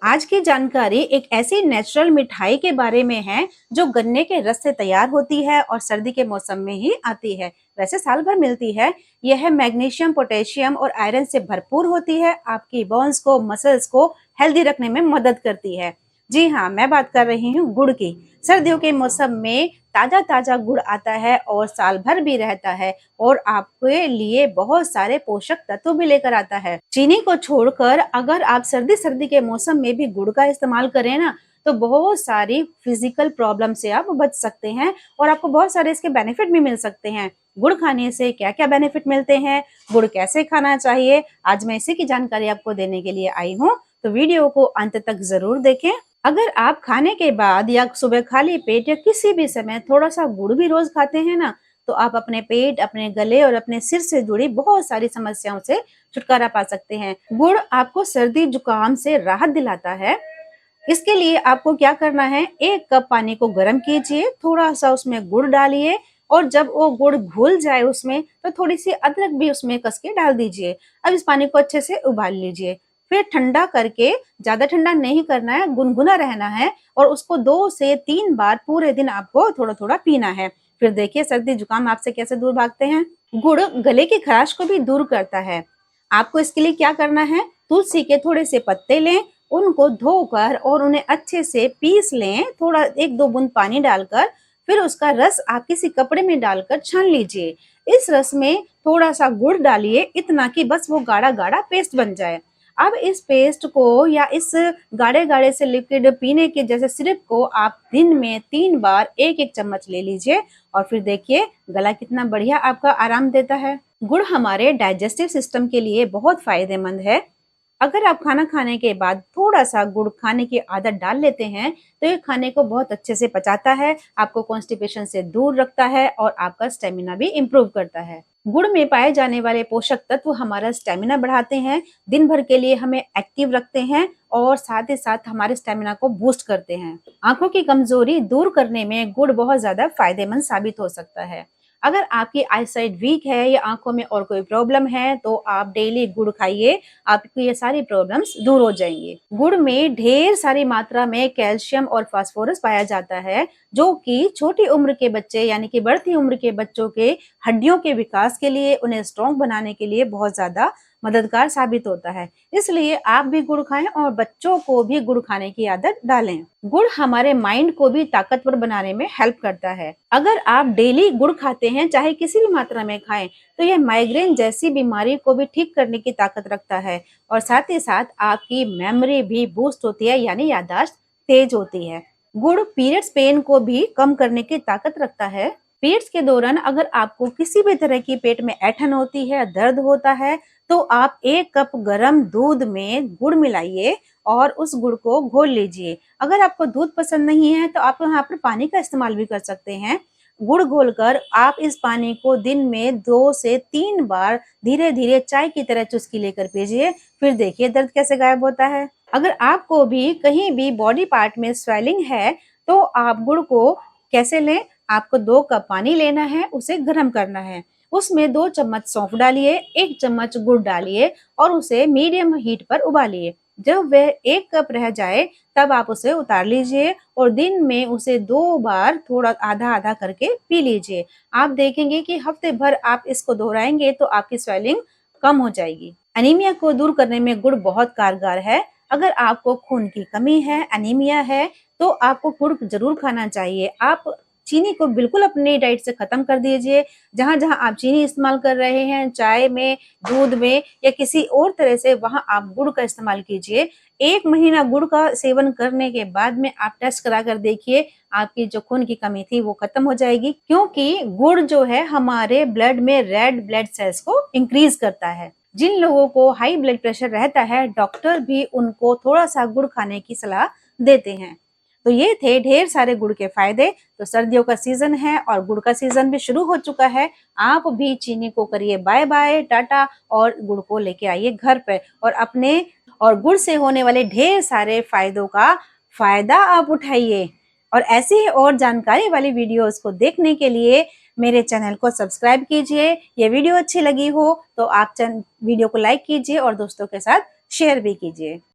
आज की जानकारी एक ऐसी नेचुरल मिठाई के बारे में है जो गन्ने के रस से तैयार होती है और सर्दी के मौसम में ही आती है। वैसे साल भर मिलती है। यह मैग्नीशियम, पोटेशियम और आयरन से भरपूर होती है। आपकी बोन्स को, मसल्स को हेल्दी रखने में मदद करती है। जी हाँ, मैं बात कर रही हूँ गुड़ की। सर्दियों के मौसम में ताजा ताजा गुड़ आता है और साल भर भी रहता है और आपके लिए बहुत सारे पोषक तत्व भी लेकर आता है। चीनी को छोड़कर अगर आप सर्दी सर्दी के मौसम में भी गुड़ का इस्तेमाल करें ना, तो बहुत सारी फिजिकल प्रॉब्लम से आप बच सकते हैं और आपको बहुत सारे इसके बेनिफिट भी मिल सकते हैं। गुड़ खाने से क्या क्या बेनिफिट मिलते हैं, गुड़ कैसे खाना चाहिए, आज मैं इसी की जानकारी आपको देने के लिए आई हूँ। तो वीडियो को अंत तक जरूर देखें। अगर आप खाने के बाद या सुबह खाली पेट या किसी भी समय थोड़ा सा गुड़ भी रोज खाते हैं ना, तो आप अपने पेट, अपने गले और अपने सिर से जुड़ी बहुत सारी समस्याओं से छुटकारा पा सकते हैं। गुड़ आपको सर्दी जुकाम से राहत दिलाता है। इसके लिए आपको क्या करना है, 1 कप पानी को गर्म कीजिए, थोड़ा सा उसमें गुड़ डालिए और जब वो गुड़ घुल जाए उसमें, तो थोड़ी सी अदरक भी उसमें कस के डाल दीजिए। अब इस पानी को अच्छे से उबाल लीजिए, फिर ठंडा करके, ज्यादा ठंडा नहीं करना है, गुनगुना रहना है और उसको 2 से 3 बार पूरे दिन आपको थोड़ा थोड़ा पीना है। फिर देखिए सर्दी जुकाम आपसे कैसे दूर भागते हैं। गुड़ गले की खराश को भी दूर करता है। आपको इसके लिए क्या करना है, तुलसी के थोड़े से पत्ते लें, उनको धोकर और उन्हें अच्छे से पीस लें, थोड़ा 1-2 बूंद पानी डालकर, फिर उसका रस आप किसी कपड़े में डालकर छान लीजिए। इस रस में थोड़ा सा गुड़ डालिए, इतना कि बस वो गाढ़ा गाढ़ा पेस्ट बन जाए। अब इस पेस्ट को या इस गाढ़े गाढ़े से लिक्विड पीने के जैसे सिरप को आप दिन में 3 बार 1-1 चम्मच ले लीजिए और फिर देखिए गला कितना बढ़िया आपका आराम देता है। गुड़ हमारे डाइजेस्टिव सिस्टम के लिए बहुत फायदेमंद है। अगर आप खाना खाने के बाद थोड़ा सा गुड़ खाने की आदत डाल लेते हैं, तो ये खाने को बहुत अच्छे से पचाता है, आपको कॉन्स्टिपेशन से दूर रखता है और आपका स्टेमिना भी इम्प्रूव करता है। गुड़ में पाए जाने वाले पोषक तत्व हमारा स्टेमिना बढ़ाते हैं, दिन भर के लिए हमें एक्टिव रखते हैं और साथ ही साथ हमारे स्टेमिना को बूस्ट करते हैं। आंखों की कमजोरी दूर करने में गुड़ बहुत ज्यादा फायदेमंद साबित हो सकता है। अगर आपकी आईसाइट वीक है या आंखों में और कोई प्रॉब्लम है, तो आप डेली गुड़ खाइए, आपकी ये सारी प्रॉब्लम्स दूर हो जाएंगी। गुड़ में ढेर सारी मात्रा में कैल्शियम और फास्फोरस पाया जाता है, जो कि छोटी उम्र के बच्चे यानी कि बढ़ती उम्र के बच्चों के हड्डियों के विकास के लिए, उन्हें स्ट्रॉन्ग बनाने के लिए बहुत ज्यादा मददगार साबित होता है। इसलिए आप भी गुड़ खाएं और बच्चों को भी गुड़ खाने की आदत डालें। गुड़ हमारे माइंड को भी ताकतवर बनाने में हेल्प करता है। अगर आप डेली गुड़ खाते हैं, चाहे किसी भी मात्रा में खाएं, तो यह माइग्रेन जैसी बीमारी को भी ठीक करने की ताकत रखता है और साथ ही साथ आपकी मेमोरी भी बूस्ट होती है, यानी याददाश्त तेज होती है। गुड़ पीरियड्स पेन को भी कम करने की ताकत रखता है। पीरियड्स के दौरान अगर आपको किसी भी तरह की पेट में ऐंठन होती है, दर्द होता है, तो आप 1 कप गर्म दूध में गुड़ मिलाइए और उस गुड़ को घोल लीजिए। अगर आपको दूध पसंद नहीं है, तो आप यहाँ पर पानी का इस्तेमाल भी कर सकते हैं। गुड़ घोलकर आप इस पानी को दिन में 2 से 3 बार धीरे धीरे चाय की तरह चुस्की लेकर पीजिए, फिर देखिए दर्द कैसे गायब होता है। अगर आपको भी कहीं भी बॉडी पार्ट में स्वेलिंग है, तो आप गुड़ को कैसे लें, आपको 2 कप पानी लेना है, उसे गर्म करना है, उसमें 2 चम्मच सौंफ डालिए, 1 चम्मच गुड़ डालिए और उसे मीडियम हीट पर उबालिए। जब वह 1 कप रह जाए, तब आप उसे उतार लीजिए और दिन में उसे 2 बार थोड़ा आधा आधा करके पी लीजिए। आप देखेंगे कि हफ्ते भर आप इसको दोहराएंगे तो आपकी स्वेलिंग कम हो जाएगी। एनीमिया को दूर करने में गुड़ बहुत कारगर है। अगर आपको खून की कमी है, एनीमिया है, तो आपको गुड़ जरूर खाना चाहिए। आप चीनी को बिल्कुल अपनी डाइट से खत्म कर दीजिए। जहां जहां आप चीनी इस्तेमाल कर रहे हैं, चाय में, दूध में या किसी और तरह से, वहां आप गुड़ का इस्तेमाल कीजिए। 1 महीना गुड़ का सेवन करने के बाद में आप टेस्ट करा कर देखिए, आपकी जो खून की कमी थी वो खत्म हो जाएगी, क्योंकि गुड़ जो है हमारे ब्लड में रेड ब्लड सेल्स को इंक्रीज करता है। जिन लोगों को हाई ब्लड प्रेशर रहता है, डॉक्टर भी उनको थोड़ा सा गुड़ खाने की सलाह देते हैं। तो ये थे ढेर सारे गुड़ के फायदे। तो सर्दियों का सीजन है और गुड़ का सीजन भी शुरू हो चुका है। आप भी चीनी को करिए बाय बाय, टाटा, और गुड़ को लेके आइए घर पे और अपने और गुड़ से होने वाले ढेर सारे फायदों का फायदा आप उठाइए। और ऐसी ही और जानकारी वाली वीडियोस को देखने के लिए मेरे चैनल को सब्सक्राइब कीजिए। ये वीडियो अच्छी लगी हो तो आप वीडियो को लाइक कीजिए और दोस्तों के साथ शेयर भी कीजिए।